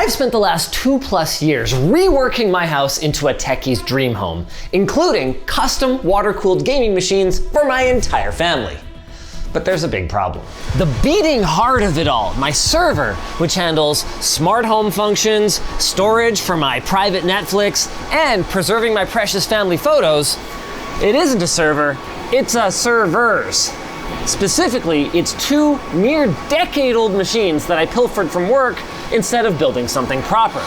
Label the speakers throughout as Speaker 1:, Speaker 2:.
Speaker 1: I've spent the last 2+ years reworking my house into a techie's dream home, including custom water-cooled gaming machines for my entire family. But there's a big problem. The beating heart of it all, my server, which handles smart home functions, storage for my private Netflix, and preserving my precious family photos, it isn't a server, it's a servers. Specifically, it's 2 near-decade-old machines that I pilfered from work instead of building something proper.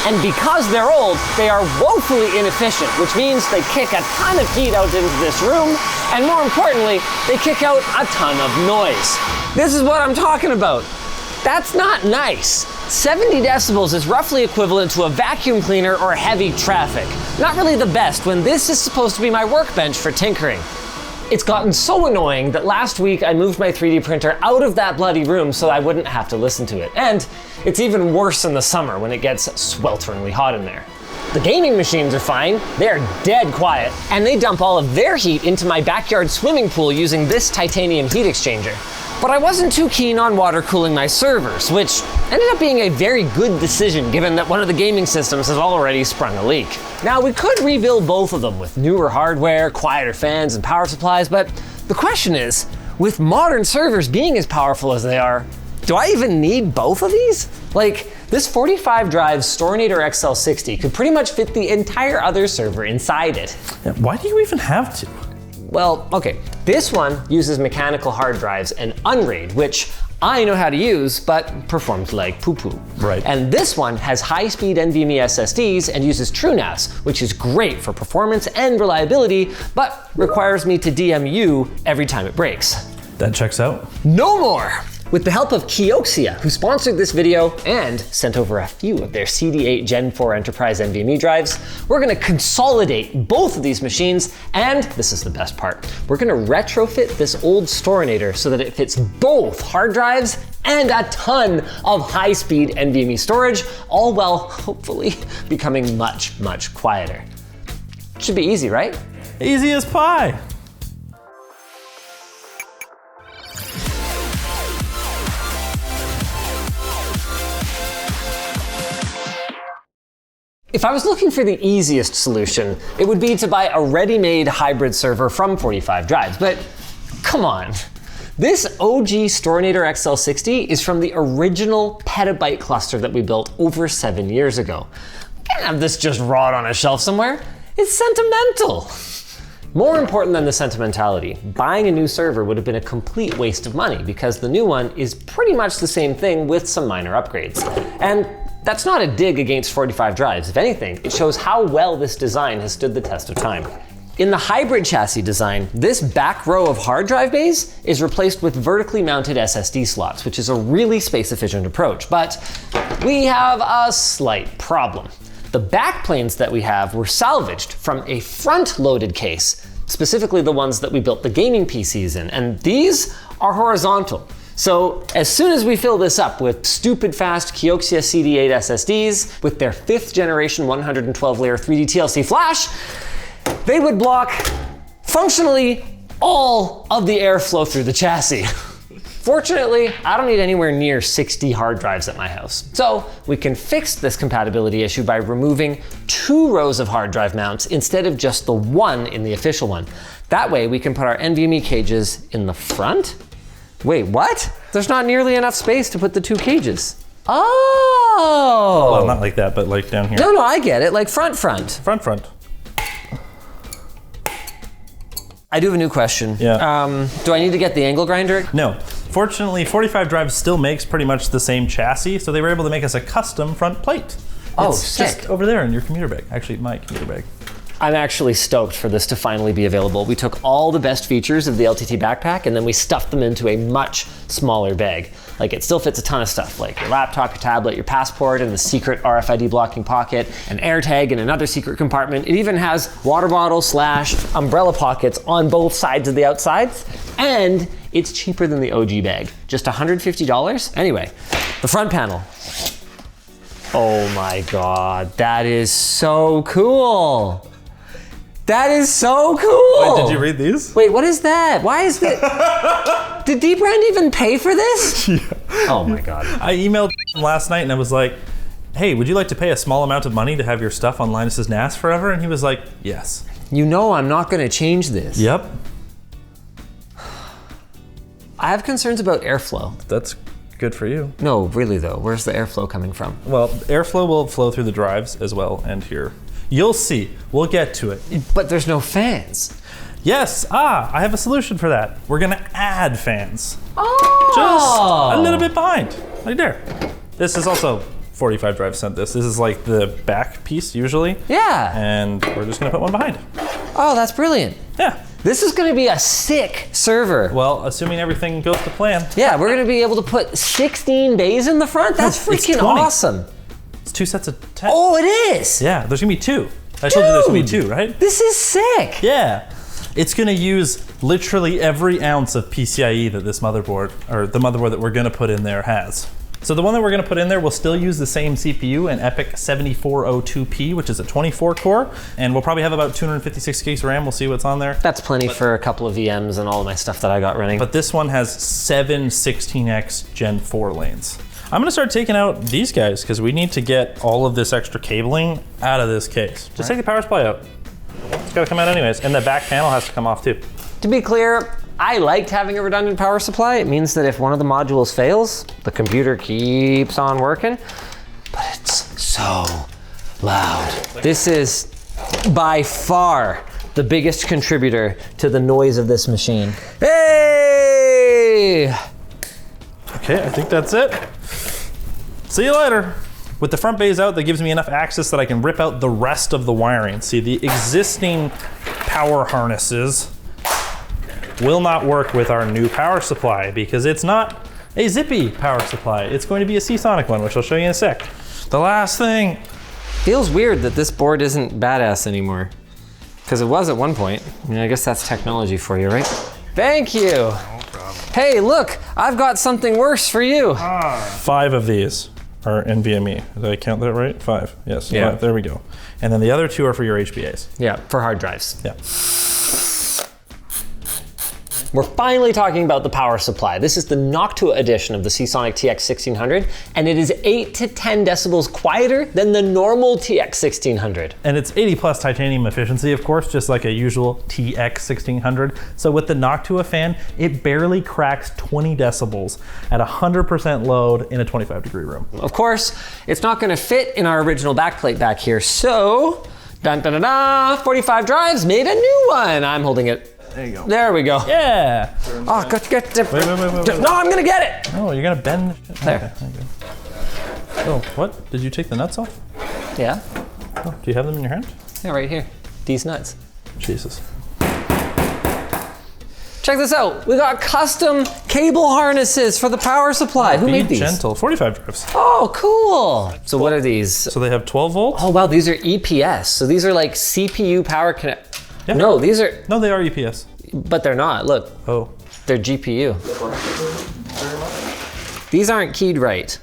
Speaker 1: And because they're old, they are woefully inefficient, which means they kick a ton of heat out into this room, and more importantly, they kick out a ton of noise. This is what I'm talking about. That's not nice. 70 decibels is roughly equivalent to a vacuum cleaner or heavy traffic. Not really the best when this is supposed to be my workbench for tinkering. It's gotten so annoying that last week I moved my 3D printer out of that bloody room so I wouldn't have to listen to it. And it's even worse in the summer when it gets swelteringly hot in there. The gaming machines are fine, they're dead quiet, and they dump all of their heat into my backyard swimming pool using this titanium heat exchanger. But I wasn't too keen on water cooling my servers, which ended up being a very good decision given that one of the gaming systems has already sprung a leak. Now, we could rebuild both of them with newer hardware, quieter fans, and power supplies, but the question is, with modern servers being as powerful as they are, do I even need both of these? Like, this 45 drive Storinator XL60 could pretty much fit the entire other server inside it.
Speaker 2: Yeah, why do you even have to?
Speaker 1: Well, okay, this one uses mechanical hard drives and Unraid, which I know how to use, but performs like poo-poo.
Speaker 2: Right.
Speaker 1: And this one has high-speed NVMe SSDs and uses TrueNAS, which is great for performance and reliability, but requires me to DMU every time it breaks.
Speaker 2: That checks out.
Speaker 1: No more! With the help of KIOXIA, who sponsored this video and sent over a few of their CD8 Gen 4 Enterprise NVMe drives, we're gonna consolidate both of these machines, and this is the best part, we're gonna retrofit this old Storinator so that it fits both hard drives and a ton of high-speed NVMe storage, all while hopefully becoming much, much quieter. Should be easy, right?
Speaker 2: Easy as pie.
Speaker 1: If I was looking for the easiest solution, it would be to buy a ready-made hybrid server from 45 drives, but come on. This OG Storinator XL60 is from the original petabyte cluster that we built over 7 years ago. I can't have this just rot on a shelf somewhere. It's sentimental. More important than the sentimentality, buying a new server would have been a complete waste of money because the new one is pretty much the same thing with some minor upgrades. And that's not a dig against 45 drives. If anything, it shows how well this design has stood the test of time. In the hybrid chassis design, this back row of hard drive bays is replaced with vertically mounted SSD slots, which is a really space-efficient approach. But we have a slight problem. The backplanes that we have were salvaged from a front-loaded case, specifically the ones that we built the gaming PCs in, and these are horizontal. So as soon as we fill this up with stupid fast KIOXIA CD8 SSDs with their 5th generation 112-layer 3D TLC flash, they would block functionally all of the airflow through the chassis. Fortunately, I don't need anywhere near 60 hard drives at my house. So we can fix this compatibility issue by removing 2 rows of hard drive mounts instead of just the one in the official one. That way we can put our NVMe cages in the front. Wait, what? There's not nearly enough space to put the 2 cages. Oh!
Speaker 2: Well, not like that, but like down here.
Speaker 1: No, I get it, like front.
Speaker 2: Front.
Speaker 1: I do have a new question.
Speaker 2: Yeah.
Speaker 1: Do I need to get the angle grinder?
Speaker 2: No. Fortunately, 45 drive still makes pretty much the same chassis, so they were able to make us a custom front plate.
Speaker 1: Oh,
Speaker 2: it's
Speaker 1: sick.
Speaker 2: just over there in your commuter bag. Actually, my commuter bag.
Speaker 1: I'm actually stoked for this to finally be available. We took all the best features of the LTT backpack and then we stuffed them into a much smaller bag. Like, it still fits a ton of stuff, like your laptop, your tablet, your passport, and the secret RFID blocking pocket, an AirTag in another secret compartment. It even has water bottle / umbrella pockets on both sides of the outsides, and it's cheaper than the OG bag, just $150. Anyway, the front panel. Oh my God, that is so cool. That is so cool!
Speaker 2: Wait, did you read these?
Speaker 1: Wait, what is that? Why is that? Did Dbrand even pay for this?
Speaker 2: Yeah.
Speaker 1: Oh my God.
Speaker 2: I emailed last night and I was like, hey, would you like to pay a small amount of money to have your stuff on Linus's NAS forever? And he was like, yes.
Speaker 1: You know I'm not gonna change this.
Speaker 2: Yep.
Speaker 1: I have concerns about airflow.
Speaker 2: That's good for you.
Speaker 1: No, really though, where's the airflow coming from?
Speaker 2: Well, airflow will flow through the drives as well and here. You'll see, we'll get to it.
Speaker 1: But there's no fans.
Speaker 2: Yes, I have a solution for that. We're gonna add fans.
Speaker 1: Oh!
Speaker 2: Just a little bit behind, right there. This is also 45 drives sent this. This is like the back piece usually.
Speaker 1: Yeah.
Speaker 2: And we're just gonna put one behind.
Speaker 1: Oh, that's brilliant.
Speaker 2: Yeah.
Speaker 1: This is gonna be a sick server.
Speaker 2: Well, assuming everything goes to plan.
Speaker 1: Yeah, we're gonna be able to put 16 bays in the front. That's
Speaker 2: It's
Speaker 1: freaking
Speaker 2: 20.
Speaker 1: awesome.
Speaker 2: It's 2 sets of 10.
Speaker 1: Oh, it is.
Speaker 2: Yeah, there's gonna be 2. I told you there's gonna be 2, right?
Speaker 1: This is sick.
Speaker 2: Yeah. It's gonna use literally every ounce of PCIe that this motherboard, or the motherboard that we're gonna put in there has. So the one that we're gonna put in there will still use the same CPU, an EPYC 7402P, which is a 24 core, and we'll probably have about 256 gigs of RAM. We'll see what's on there.
Speaker 1: That's plenty for a couple of VMs and all of my stuff that I got running.
Speaker 2: But this one has 7 16X Gen 4 lanes. I'm gonna start taking out these guys because we need to get all of this extra cabling out of this case. Just take the power supply out. It's gotta come out anyways, and the back panel has to come off too.
Speaker 1: To be clear, I liked having a redundant power supply. It means that if one of the modules fails, the computer keeps on working, but it's so loud. This is by far the biggest contributor to the noise of this machine. Hey!
Speaker 2: Okay, I think that's it. See you later. With the front bays out, that gives me enough access that I can rip out the rest of the wiring. See, the existing power harnesses will not work with our new power supply because it's not a zippy power supply. It's going to be a Seasonic one, which I'll show you in a sec. The last thing.
Speaker 1: Feels weird that this board isn't badass anymore. Because it was at one point. I mean, I guess that's technology for you, right? Thank you.
Speaker 2: No problem.
Speaker 1: Hey, look, I've got something worse for you.
Speaker 2: 5 of these are NVMe. Did I count that right? 5, yes.
Speaker 1: Yeah.
Speaker 2: 5, there we go. And then the other 2 are for your HBAs.
Speaker 1: Yeah, for hard drives.
Speaker 2: Yeah.
Speaker 1: We're finally talking about the power supply. This is the Noctua edition of the Seasonic TX1600, and it is 8 to 10 decibels quieter than the normal TX1600.
Speaker 2: And it's 80 plus titanium efficiency, of course, just like a usual TX1600. So with the Noctua fan, it barely cracks 20 decibels at 100% load in a 25-degree room.
Speaker 1: Of course, it's not gonna fit in our original backplate back here, so, dun dun dun dun, 45 drives made a new one. I'm holding it.
Speaker 2: There you go.
Speaker 1: There we go.
Speaker 2: Yeah.
Speaker 1: Oh, get
Speaker 2: Wait.
Speaker 1: No, I'm gonna get it.
Speaker 2: Oh, you're gonna bend.
Speaker 1: There.
Speaker 2: Okay. Oh, what? Did you take the nuts off?
Speaker 1: Yeah,
Speaker 2: Oh, do you have them in your hand?
Speaker 1: yeah, right here. These nuts.
Speaker 2: Jesus.
Speaker 1: Check this out. We got custom cable harnesses for the power supply. Who made
Speaker 2: Be
Speaker 1: these?
Speaker 2: gentle. 45 drives.
Speaker 1: Oh, cool. So what are these?
Speaker 2: So they have 12 volts?
Speaker 1: Oh wow, these are EPS. So these are like CPU power connect.
Speaker 2: Yeah.
Speaker 1: No, these are,
Speaker 2: No, they are EPS.
Speaker 1: but they're not. Look,
Speaker 2: Oh.
Speaker 1: they're GPU. These aren't keyed right?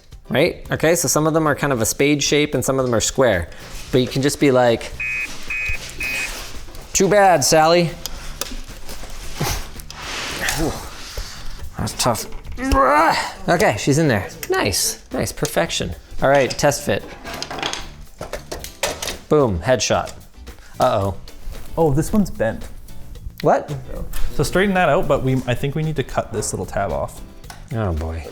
Speaker 1: Okay, so some of them are kind of a spade shape and some of them are square. But you can just be like, too bad, Sally. Ooh, that's tough. Okay, she's in there. Nice, perfection. All right, test fit. Boom, headshot. Uh-oh.
Speaker 2: Oh, this one's bent.
Speaker 1: What?
Speaker 2: So straighten that out, but I think we need to cut this little tab off.
Speaker 1: Oh boy.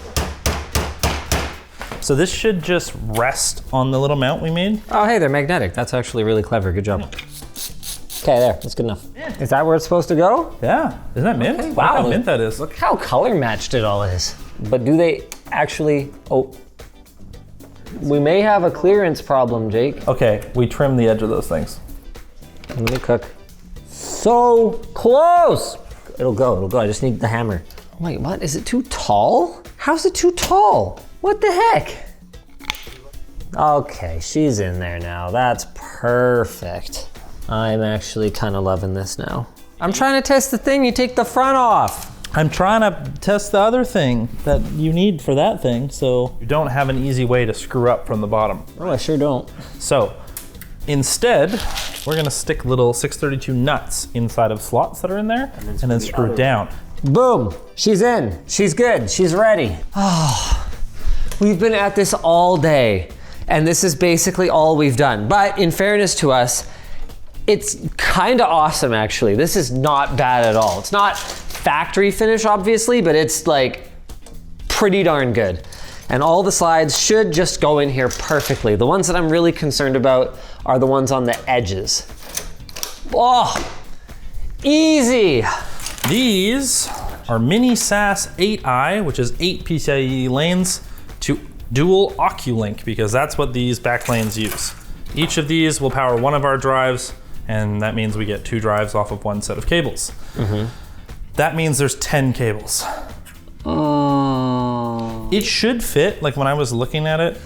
Speaker 2: So this should just rest on the little mount we made.
Speaker 1: Oh, hey, they're magnetic. That's actually really clever. Good job. Okay, there. That's good enough. Yeah. Is that where it's supposed to go?
Speaker 2: Yeah. Isn't that mint?
Speaker 1: Okay,
Speaker 2: Look
Speaker 1: wow.
Speaker 2: how mint that is.
Speaker 1: Look how color matched it all is. But do they actually, oh. We may have a clearance problem, Jake.
Speaker 2: Okay, we trim the edge of those things.
Speaker 1: Let me cook. So close. It'll go. I just need the hammer. Wait, what? Is it too tall? How's it too tall? What the heck? Okay, she's in there now. That's perfect. I'm actually kind of loving this now. I'm trying to test the thing, you take the front off.
Speaker 2: I'm trying to test the other thing that you need for that thing, so you don't have an easy way to screw up from the bottom.
Speaker 1: Oh, I sure don't.
Speaker 2: So instead, we're gonna stick little 632 nuts inside of slots that are in there and then screw down.
Speaker 1: Boom, she's in. She's good, she's ready. Oh, we've been at this all day. And this is basically all we've done. But in fairness to us, it's kind of awesome, actually. This is not bad at all. It's not factory finish, obviously, but it's like pretty darn good. And all the slides should just go in here perfectly. The ones that I'm really concerned about are the ones on the edges. Oh, easy.
Speaker 2: These are Mini SAS 8i, which is 8 PCIe lanes to dual OcuLink, because that's what these back lanes use. Each of these will power one of our drives, and that means we get 2 drives off of one set of cables. That means there's 10 cables. It should fit, like when I was looking at it,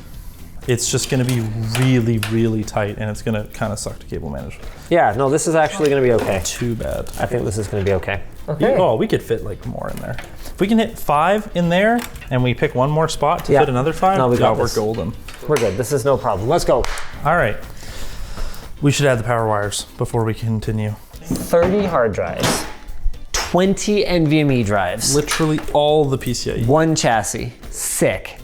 Speaker 2: it's just gonna be really, really tight, and it's gonna kind of suck to cable manage.
Speaker 1: Yeah, no, this is actually gonna be okay.
Speaker 2: Too bad.
Speaker 1: I think this is gonna be okay.
Speaker 2: Oh, we could fit like more in there. If we can hit 5 in there, and we pick one more spot to fit another 5,
Speaker 1: no, we're
Speaker 2: golden.
Speaker 1: We're good, this is no problem. Let's go.
Speaker 2: All right, we should add the power wires before we continue.
Speaker 1: 30 hard drives, 20 NVMe drives.
Speaker 2: Literally all the PCIe.
Speaker 1: 1 chassis, sick.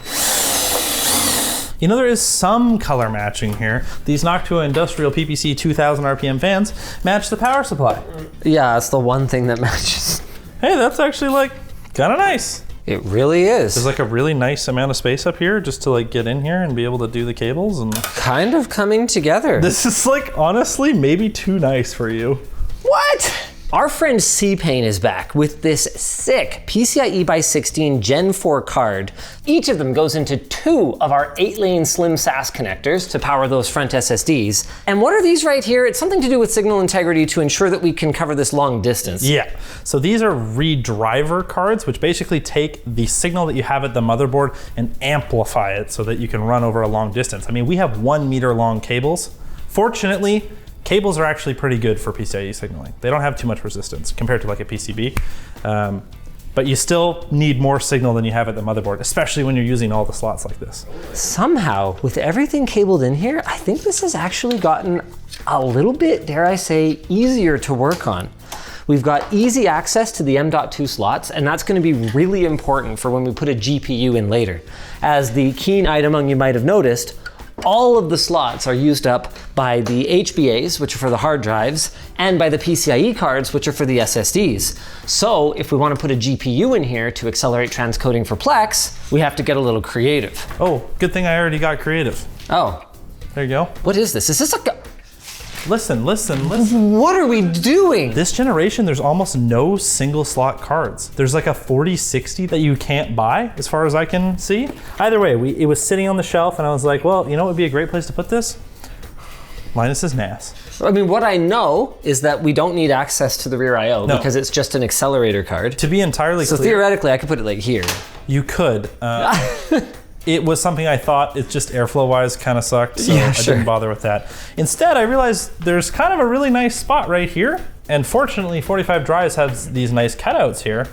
Speaker 2: You know, there is some color matching here. These Noctua Industrial PPC 2000 RPM fans match the power supply.
Speaker 1: Yeah, it's the one thing that matches.
Speaker 2: Hey, that's actually like kind of nice.
Speaker 1: It really is.
Speaker 2: There's like a really nice amount of space up here just to like get in here and be able to do the cables and
Speaker 1: kind of coming together.
Speaker 2: This is like honestly maybe too nice for you.
Speaker 1: What? Our friend C-Pain is back with this sick PCIe by 16 Gen 4 card. Each of them goes into 2 of our 8-lane slim SAS connectors to power those front SSDs. And what are these right here? It's something to do with signal integrity to ensure that we can cover this long distance.
Speaker 2: Yeah, so these are redriver cards, which basically take the signal that you have at the motherboard and amplify it so that you can run over a long distance. I mean, we have 1 meter long cables. Fortunately, cables are actually pretty good for PCIe signaling. They don't have too much resistance compared to like a PCB, but you still need more signal than you have at the motherboard, especially when you're using all the slots like this.
Speaker 1: Somehow, with everything cabled in here, I think this has actually gotten a little bit, dare I say, easier to work on. We've got easy access to the M.2 slots, and that's going to be really important for when we put a GPU in later. As the keen eyed among you might have noticed, all of the slots are used up by the HBAs, which are for the hard drives, and by the PCIe cards, which are for the SSDs. So if we want to put a GPU in here to accelerate transcoding for Plex, we have to get a little creative.
Speaker 2: Oh, good thing I already got creative.
Speaker 1: Oh.
Speaker 2: There you go.
Speaker 1: What is this? Is this a...
Speaker 2: Listen.
Speaker 1: What are we doing?
Speaker 2: This generation, there's almost no single slot cards. There's like a 4060 that you can't buy, as far as I can see. Either way, it was sitting on the shelf and I was like, well, you know what would be a great place to put this? Linus's NAS.
Speaker 1: I mean, what I know is that we don't need access to the rear I/O because it's just an accelerator card.
Speaker 2: To be entirely clear.
Speaker 1: So theoretically, I could put it like here.
Speaker 2: You could. It was something I thought, it just airflow-wise kind of sucked, so I didn't bother with that. Instead, I realized there's kind of a really nice spot right here, and fortunately, 45 Drives has these nice cutouts here,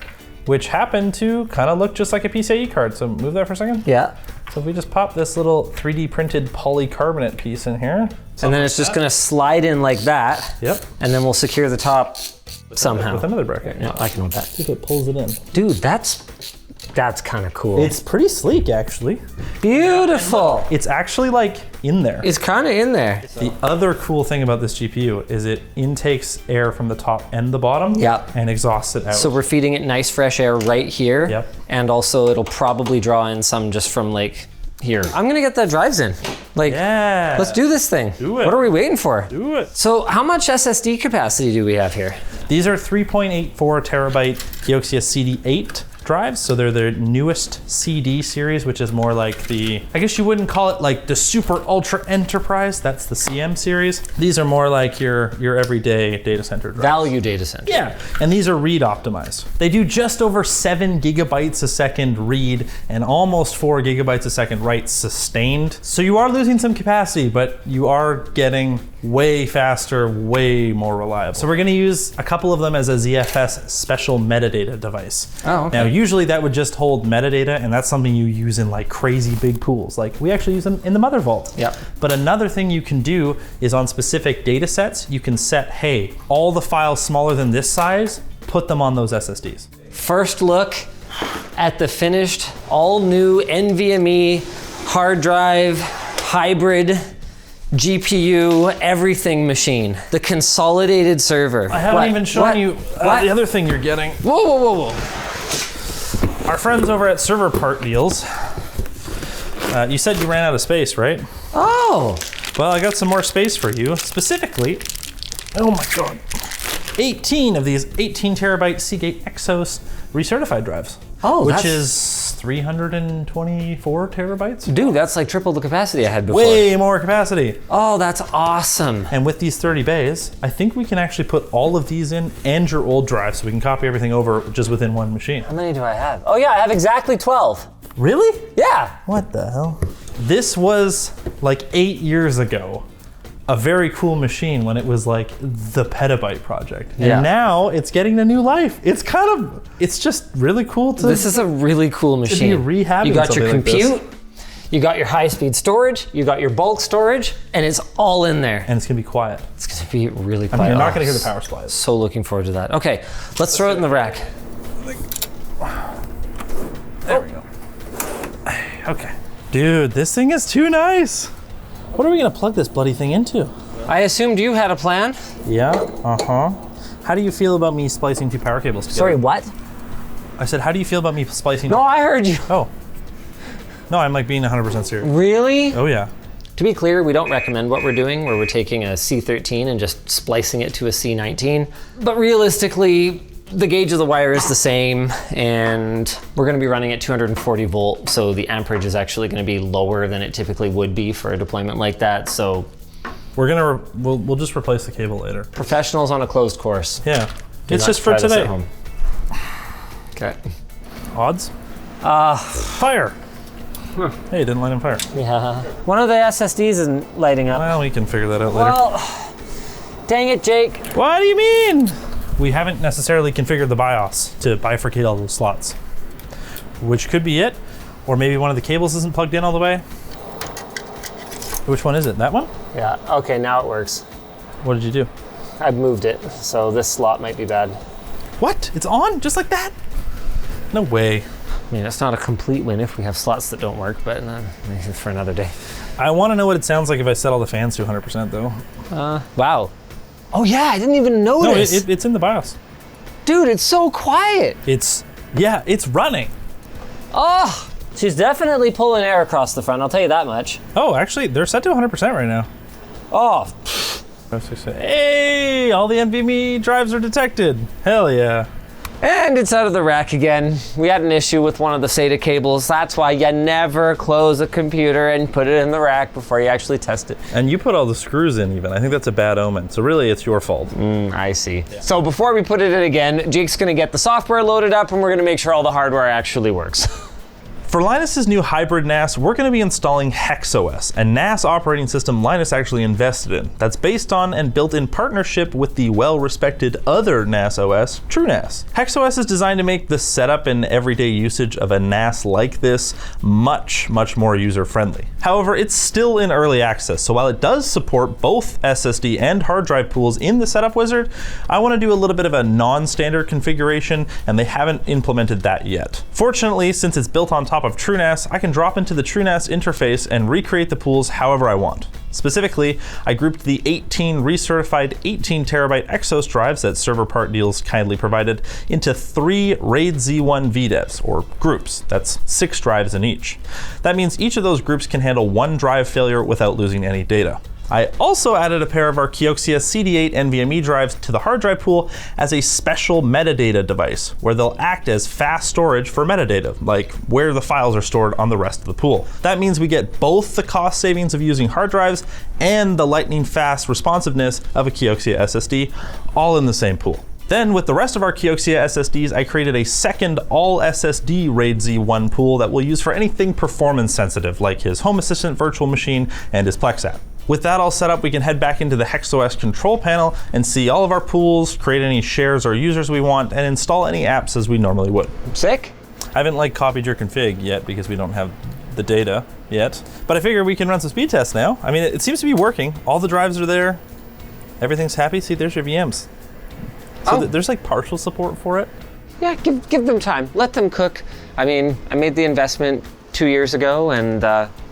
Speaker 2: which happen to kind of look just like a PCIe card. So move that for a second.
Speaker 1: Yeah.
Speaker 2: So if we just pop this little 3D printed polycarbonate piece in here.
Speaker 1: And then it's just gonna slide in like that.
Speaker 2: Yep.
Speaker 1: And then we'll secure the top somehow.
Speaker 2: With another bracket.
Speaker 1: Yeah, I can hold that.
Speaker 2: If it pulls it in.
Speaker 1: Dude, that's kind of cool.
Speaker 2: It's pretty sleek, actually.
Speaker 1: Beautiful.
Speaker 2: It's actually like in there.
Speaker 1: It's kind of in there.
Speaker 2: The other cool thing about this GPU is it intakes air from the top and the bottom and exhausts it out.
Speaker 1: So we're feeding it nice fresh air right here.
Speaker 2: Yep.
Speaker 1: And also it'll probably draw in some just from like here. I'm gonna get the drives in. Like, let's do this thing.
Speaker 2: Do it.
Speaker 1: What are we waiting for?
Speaker 2: Do it.
Speaker 1: So how much SSD capacity do we have here?
Speaker 2: These are 3.84 terabyte KIOXIA CD8 drives. So they're their newest CD series, which is more like the, I guess you wouldn't call it like the super ultra enterprise. That's the CM series. These are more like your everyday data center drives.
Speaker 1: Value data center.
Speaker 2: Yeah, and these are read optimized. They do just over 7 gigabytes a second read and almost 4 gigabytes a second write sustained. So you are losing some capacity, but you are getting way faster, way more reliable. So we're gonna use a couple of them as a ZFS special metadata device.
Speaker 1: Oh, okay.
Speaker 2: Now, usually that would just hold metadata, and that's something you use in like crazy big pools. Like we actually use them in the Mother Vault.
Speaker 1: Yep.
Speaker 2: But another thing you can do is on specific data sets, you can set, hey, all the files smaller than this size, put them on those SSDs.
Speaker 1: First look at the finished all new NVMe hard drive hybrid GPU everything machine. The consolidated server.
Speaker 2: I haven't even shown you the other thing you're getting.
Speaker 1: Whoa, whoa, whoa, whoa.
Speaker 2: Our friends over at Server Part Deals. You said you ran out of space, right?
Speaker 1: Oh.
Speaker 2: Well, I got some more space for you. Specifically, oh my God, 18 of these 18 terabyte CD8 HexOS recertified drives.
Speaker 1: Oh,
Speaker 2: which is 324 terabytes?
Speaker 1: Dude, that's like triple the capacity I had before.
Speaker 2: Way more capacity.
Speaker 1: Oh, that's awesome.
Speaker 2: And with these 30 bays, I think we can actually put all of these in and your old drive so we can copy everything over just within one machine.
Speaker 1: How many do I have? Oh yeah, I have exactly 12.
Speaker 2: Really?
Speaker 1: Yeah.
Speaker 2: What the hell? This was like 8 years ago. A very cool machine when it was like the petabyte project. And now it's getting a new life. It's just really cool to
Speaker 1: This is a really cool machine.
Speaker 2: To be rehabbing.
Speaker 1: You got your
Speaker 2: like
Speaker 1: compute, you got your high-speed storage, you got your bulk storage, and it's all in there.
Speaker 2: And it's gonna be quiet.
Speaker 1: It's gonna be really quiet.
Speaker 2: I mean, you're not gonna hear the power supplies.
Speaker 1: So looking forward to that. Okay, let's throw it in the rack.
Speaker 2: There we go. Okay. Dude, this thing is too nice. What are we gonna plug this bloody thing into?
Speaker 1: I assumed you had a plan.
Speaker 2: Yeah, How do you feel about me splicing two power cables together?
Speaker 1: Sorry, what?
Speaker 2: I said, how do you feel about me splicing?
Speaker 1: No, I heard you.
Speaker 2: Oh. No, I'm like being 100% serious.
Speaker 1: Really?
Speaker 2: Oh yeah.
Speaker 1: To be clear, we don't recommend what we're doing, where we're taking a C13 and just splicing it to a C19. But realistically, the gauge of the wire is the same, and we're gonna be running at 240 volt, so the amperage is actually gonna be lower than it typically would be for a deployment like that, so.
Speaker 2: We'll just replace the cable later.
Speaker 1: Professionals on a closed course.
Speaker 2: Yeah. It's just for today.
Speaker 1: Okay.
Speaker 2: Odds? Fire. Hey, it didn't light on fire.
Speaker 1: Yeah. One of the SSDs isn't lighting up.
Speaker 2: Well, we can figure that out later.
Speaker 1: Well, dang it, Jake.
Speaker 2: What do you mean? We haven't necessarily configured the BIOS to bifurcate all those slots, which could be it, or maybe one of the cables isn't plugged in all the way. Which one is it? That one?
Speaker 1: Yeah, okay, now it works.
Speaker 2: What did you do?
Speaker 1: I've moved it, so this slot might be bad.
Speaker 2: What? It's on? Just like that? No way.
Speaker 1: I mean, it's not a complete win if we have slots that don't work, but maybe for another day.
Speaker 2: I want to know what it sounds like if I set all the fans to 100% though.
Speaker 1: Wow. Oh yeah, I didn't even notice.
Speaker 2: No, it's in the BIOS.
Speaker 1: Dude, it's so quiet.
Speaker 2: It's running.
Speaker 1: Oh, she's definitely pulling air across the front, I'll tell you that much.
Speaker 2: Oh, actually, they're set to 100% right now.
Speaker 1: Oh.
Speaker 2: Hey, all the NVMe drives are detected. Hell yeah.
Speaker 1: And it's out of the rack again. We had an issue with one of the SATA cables. That's why you never close a computer and put it in the rack before you actually test it.
Speaker 2: And you put all the screws in even. I think that's a bad omen. So really it's your fault.
Speaker 1: I see. Yeah. So before we put it in again, Jake's gonna get the software loaded up and we're gonna make sure all the hardware actually works.
Speaker 2: For Linus's new hybrid NAS, we're going to be installing HexOS, a NAS operating system Linus actually invested in. That's based on and built in partnership with the well-respected other NAS OS, TrueNAS. HexOS is designed to make the setup and everyday usage of a NAS like this much, much more user-friendly. However, it's still in early access, so while it does support both SSD and hard drive pools in the setup wizard, I want to do a little bit of a non-standard configuration, and they haven't implemented that yet. Fortunately, since it's built on top of TrueNAS, I can drop into the TrueNAS interface and recreate the pools however I want. Specifically, I grouped the 18 recertified 18 terabyte HexOS drives that Server Part Deals kindly provided into 3 RAID Z1 VDEVs, or groups. That's 6 drives in each. That means each of those groups can handle 1 drive failure without losing any data. I also added a pair of our KIOXIA CD8 NVMe drives to the hard drive pool as a special metadata device, where they'll act as fast storage for metadata, like where the files are stored on the rest of the pool. That means we get both the cost savings of using hard drives and the lightning fast responsiveness of a KIOXIA SSD, all in the same pool. Then with the rest of our KIOXIA SSDs, I created a second all SSD RAID Z1 pool that we'll use for anything performance sensitive, like his Home Assistant virtual machine and his Plex app. With that all set up, we can head back into the HexOS control panel and see all of our pools, create any shares or users we want, and install any apps as we normally would.
Speaker 1: Sick?
Speaker 2: I haven't copied your config yet because we don't have the data yet, but I figure we can run some speed tests now. I mean, it seems to be working. All the drives are there. Everything's happy. See, there's your VMs. So there's partial support for it.
Speaker 1: Yeah, give them time. Let them cook. I mean, I made the investment 2 years ago, and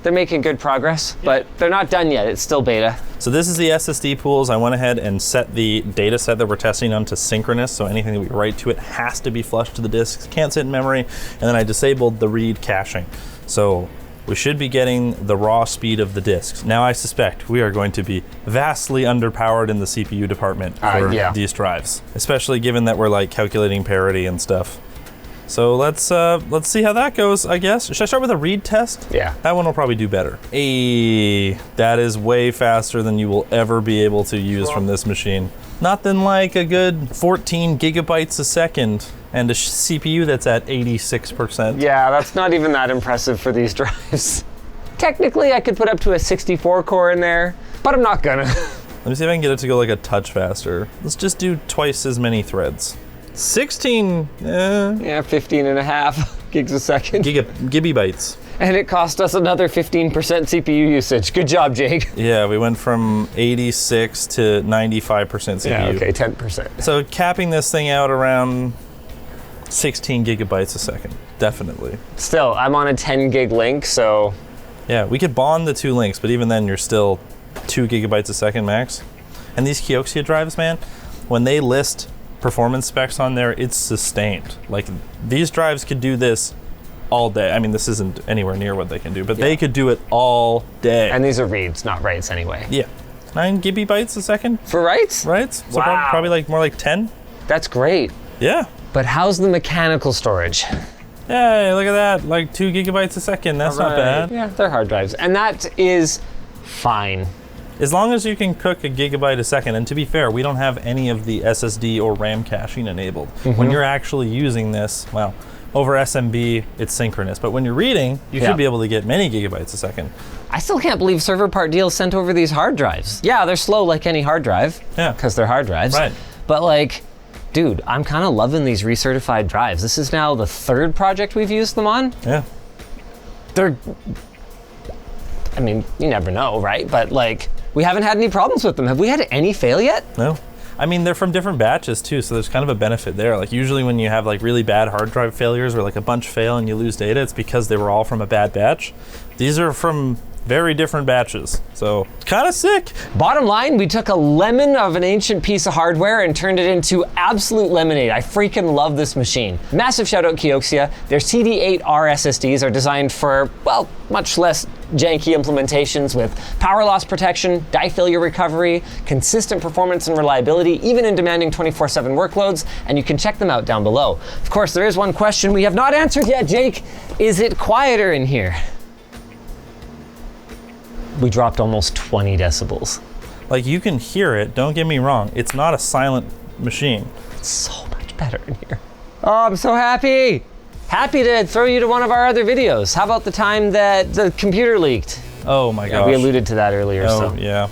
Speaker 1: They're making good progress, but they're not done yet. It's still beta.
Speaker 2: So this is the SSD pools. I went ahead and set the data set that we're testing on to synchronous, so anything that we write to it has to be flushed to the disks, can't sit in memory, and then I disabled the read caching. So we should be getting the raw speed of the disks. Now I suspect we are going to be vastly underpowered in the CPU department for these drives, especially given that we're like calculating parity and stuff. So let's see how that goes, I guess. Should I start with a read test?
Speaker 1: Yeah.
Speaker 2: That one will probably do better. That is way faster than you will ever be able to use from this machine. Nothing like a good 14 gigabytes a second and a CPU that's at 86%.
Speaker 1: Yeah, that's not even that impressive for these drives. Technically, I could put up to a 64 core in there, but I'm not gonna.
Speaker 2: Let me see if I can get it to go like a touch faster. Let's just do twice as many threads. 16,
Speaker 1: yeah, 15 and a half gigs a second.
Speaker 2: Gigabytes.
Speaker 1: And it cost us another 15% CPU usage. Good job, Jake.
Speaker 2: Yeah, we went from 86 to 95% CPU.
Speaker 1: Yeah, okay, 10%.
Speaker 2: So capping this thing out around 16 gigabytes a second, definitely.
Speaker 1: Still, I'm on a 10 gig link, so.
Speaker 2: Yeah, we could bond the two links, but even then you're still 2 gigabytes a second max. And these KIOXIA drives, man, when they list performance specs on there, it's sustained. Like, these drives could do this all day. I mean, this isn't anywhere near what they can do, but they could do it all day.
Speaker 1: And these are reads, not writes anyway.
Speaker 2: Yeah. 9 gigabytes a second?
Speaker 1: For writes?
Speaker 2: Writes? So
Speaker 1: wow.
Speaker 2: probably like more like 10?
Speaker 1: That's great.
Speaker 2: Yeah.
Speaker 1: But how's the mechanical storage?
Speaker 2: Hey, look at that. Like 2 gigabytes a second. That's not bad.
Speaker 1: Yeah, they're hard drives. And that is fine.
Speaker 2: As long as you can cook a gigabyte a second, and to be fair, we don't have any of the SSD or RAM caching enabled. When you're actually using this, well, over SMB, it's synchronous. But when you're reading, you should be able to get many gigabytes a second.
Speaker 1: I still can't believe server part deals sent over these hard drives. Yeah, they're slow like any hard drive. Yeah. Because they're hard drives.
Speaker 2: Right.
Speaker 1: But like, dude, I'm kind of loving these recertified drives. This is now the 3rd project we've used them on.
Speaker 2: Yeah.
Speaker 1: They're, I mean, you never know, right? But like, we haven't had any problems with them. Have we had any fail yet?
Speaker 2: No. I mean, they're from different batches too, so there's kind of a benefit there. Like usually when you have like really bad hard drive failures or like a bunch fail and you lose data, it's because they were all from a bad batch. These are from very different batches, so kind of sick. Bottom line, we took a lemon of an ancient piece of hardware and turned it into absolute lemonade. I freaking love this machine. Massive shout out KIOXIA. Their CD8 SSDs are designed for, well, much less janky implementations with power loss protection, die failure recovery, consistent performance and reliability, even in demanding 24/7 workloads, and you can check them out down below. Of course, there is one question we have not answered yet, Jake. Is it quieter in here? We dropped almost 20 decibels. Like, you can hear it, don't get me wrong. It's not a silent machine. It's so much better in here. Oh, I'm so happy. Happy to throw you to one of our other videos. How about the time that the computer leaked? Oh my gosh. We alluded to that earlier. Oh, so. Yeah.